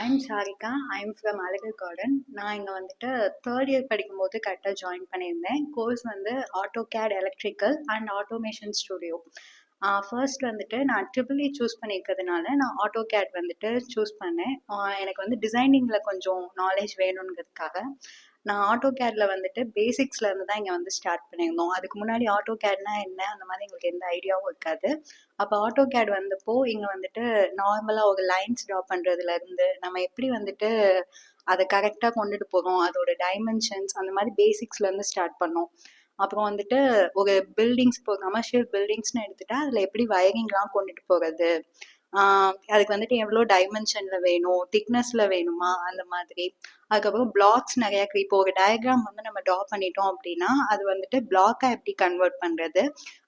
I'm Sarika. I'm from Azhagar garden. நான் இங்கே வந்துட்டு தேர்ட் இயர் படிக்கும்போது கரெக்டாக ஜாயின் பண்ணியிருந்தேன். கோர்ஸ் வந்து AutoCAD electrical and automation studio. First வந்துட்டு நான் ட்ரிபிள் சூஸ் பண்ணியிருக்கிறதுனால நான் ஆட்டோகேட் வந்துட்டு சூஸ் பண்ணேன். எனக்கு வந்து டிசைனிங்கில் கொஞ்சம் நாலேஜ் வேணுங்கிறதுக்காக நான் ஆட்டோகேடில் வந்துட்டு பேசிக்ஸ்ல இருந்து தான் இங்கே வந்து ஸ்டார்ட் பண்ணியிருந்தோம். அதுக்கு முன்னாடி ஆட்டோகேட்னா என்ன அந்த மாதிரி எங்களுக்கு எந்த ஐடியாவும் இருக்காது. அப்போ ஆட்டோகேட் வந்தப்போ இங்கே வந்துட்டு நார்மலாக ஒரு லைன்ஸ் ட்ரா பண்ணுறதுலேருந்து நம்ம எப்படி வந்துட்டு அதை கரெக்டாக கொண்டுட்டு போகிறோம், அதோட டைமென்ஷன்ஸ் அந்த மாதிரி பேசிக்ஸ்லேருந்து ஸ்டார்ட் பண்ணோம். அப்புறம் வந்துட்டு ஒரு பில்டிங்ஸ், இப்போ கமர்ஷியல் பில்டிங்ஸ்னு எடுத்துட்டா அதில் எப்படி வயரிங்லாம் கொண்டுட்டு போகிறது, அதுக்கு வந்துட்டு எவ்வளோ டைமென்ஷனில் வேணும், திக்னஸில் வேணுமா அந்த மாதிரி. அதுக்கப்புறம் பிளாக்ஸ் நிறையா இப்போ ஒரு டயக்ராம் வந்து நம்ம ட்ரா பண்ணிட்டோம் அப்படின்னா அது வந்துட்டு பிளாக்காக எப்படி கன்வெர்ட் பண்ணுறது,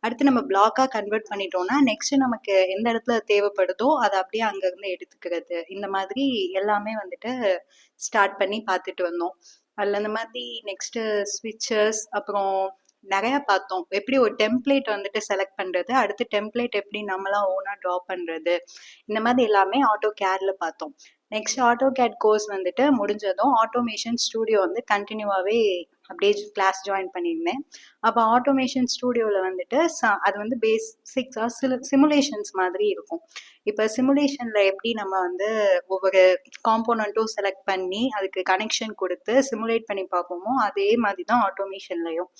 அடுத்து நம்ம பிளாக்காக கன்வெர்ட் பண்ணிட்டோம்னா நெக்ஸ்ட் நமக்கு எந்த இடத்துல தேவைப்படுதோ அதை அப்படியே அங்கேருந்து எடுத்துக்கிறது, இந்த மாதிரி எல்லாமே வந்துட்டு ஸ்டார்ட் பண்ணி பார்த்துட்டு வந்தோம். அதில் இந்த மாதிரி நெக்ஸ்ட்டு ஸ்விட்சஸ் அப்புறம் நிறையா பார்த்தோம். எப்படி ஒரு டெம்ப்ளேட் வந்துட்டு செலக்ட் பண்ணுறது, அடுத்து டெம்ப்ளேட் எப்படி நம்மளாம் ஓனாக ட்ரா பண்ணுறது, இந்த மாதிரி எல்லாமே ஆட்டோ கேடில் பார்த்தோம். நெக்ஸ்ட் ஆட்டோ கேட் கோர்ஸ் வந்துட்டு முடிஞ்சதும் ஆட்டோமேஷன் ஸ்டூடியோ வந்து கண்டினியூவாகவே அப்படியே கிளாஸ் ஜாயின் பண்ணியிருந்தேன். அப்போ ஆட்டோமேஷன் ஸ்டூடியோவில் வந்துட்டு அது வந்து பேசிக்ஸாக சிமுலேஷன்ஸ் மாதிரி இருக்கும். இப்போ சிமுலேஷனில் எப்படி நம்ம வந்து ஒவ்வொரு காம்போனண்ட்டும் செலக்ட் பண்ணி அதுக்கு கனெக்ஷன் கொடுத்து சிமுலேட் பண்ணி பார்ப்போமோ அதே மாதிரி தான் ஆட்டோமேஷன்லையும்.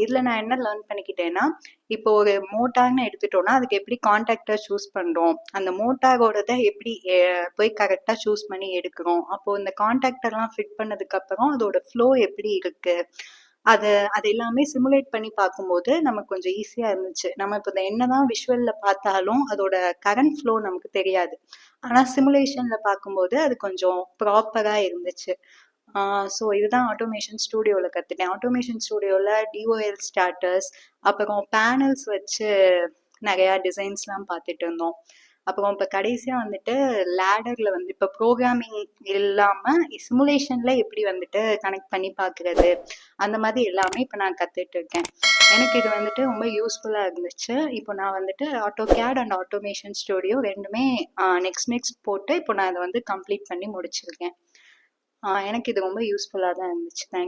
இதில் நான் என்ன லேர்ன் பண்ணிக்கிட்டேன்னா, இப்போ ஒரு மோட்டார்னு எடுத்துட்டோம்னா அதுக்கு எப்படி கான்டாக்டர் சூஸ் பண்ணுறோம், அந்த மோட்டாரோடத எப்படி போய் கரெக்டாக சூஸ் பண்ணி எடுக்கிறோம், அப்போது இந்த கான்டாக்டர்லாம் ஃபிட் பண்ணதுக்கப்புறம் அதோட ஃப்ளோ எப்படி இருக்குது, அது எல்லாமே சிமுலேட் பண்ணி பார்க்கும்போது நமக்கு கொஞ்சம் ஈஸியாக இருந்துச்சு. நம்ம இப்போ இந்த என்னதான் விஷுவலில் பார்த்தாலும் அதோட கரண்ட் ஃப்ளோ நமக்கு தெரியாது. ஆனால் சிமுலேஷனில் பார்க்கும்போது அது கொஞ்சம் ப்ராப்பராக இருந்துச்சு. ஸோ இதுதான் ஆட்டோமேஷன் ஸ்டூடியோவில் கற்றுட்டேன். ஆட்டோமேஷன் ஸ்டூடியோவில் டிஓஎல் ஸ்டார்டர்ஸ் அப்புறம் பேனல்ஸ் வச்சு நிறையா டிசைன்ஸ்லாம் பார்த்துட்டு இருந்தோம். அப்புறம் இப்போ கடைசியாக வந்துட்டு லேடரில் வந்து இப்போ ப்ரோக்ராமிங் இல்லாமல் சிமுலேஷனில் எப்படி வந்துட்டு கனெக்ட் பண்ணி பார்க்குறது, அந்த மாதிரி எல்லாமே இப்போ நான் கற்றுட்டு இருக்கேன். எனக்கு இது வந்துட்டு ரொம்ப யூஸ்ஃபுல்லாக இருந்துச்சு. இப்போ நான் வந்துட்டு ஆட்டோகேட் அண்ட் ஆட்டோமேஷன் ஸ்டூடியோ ரெண்டுமே நெக்ஸ்ட் போட்டு இப்போ நான் இதை வந்து கம்ப்ளீட் பண்ணி முடிச்சிருக்கேன். எனக்கு இது ரொம்ப யூஸ்ஃபுல்லாக தான் இருந்துச்சு. தேங்க்யூ.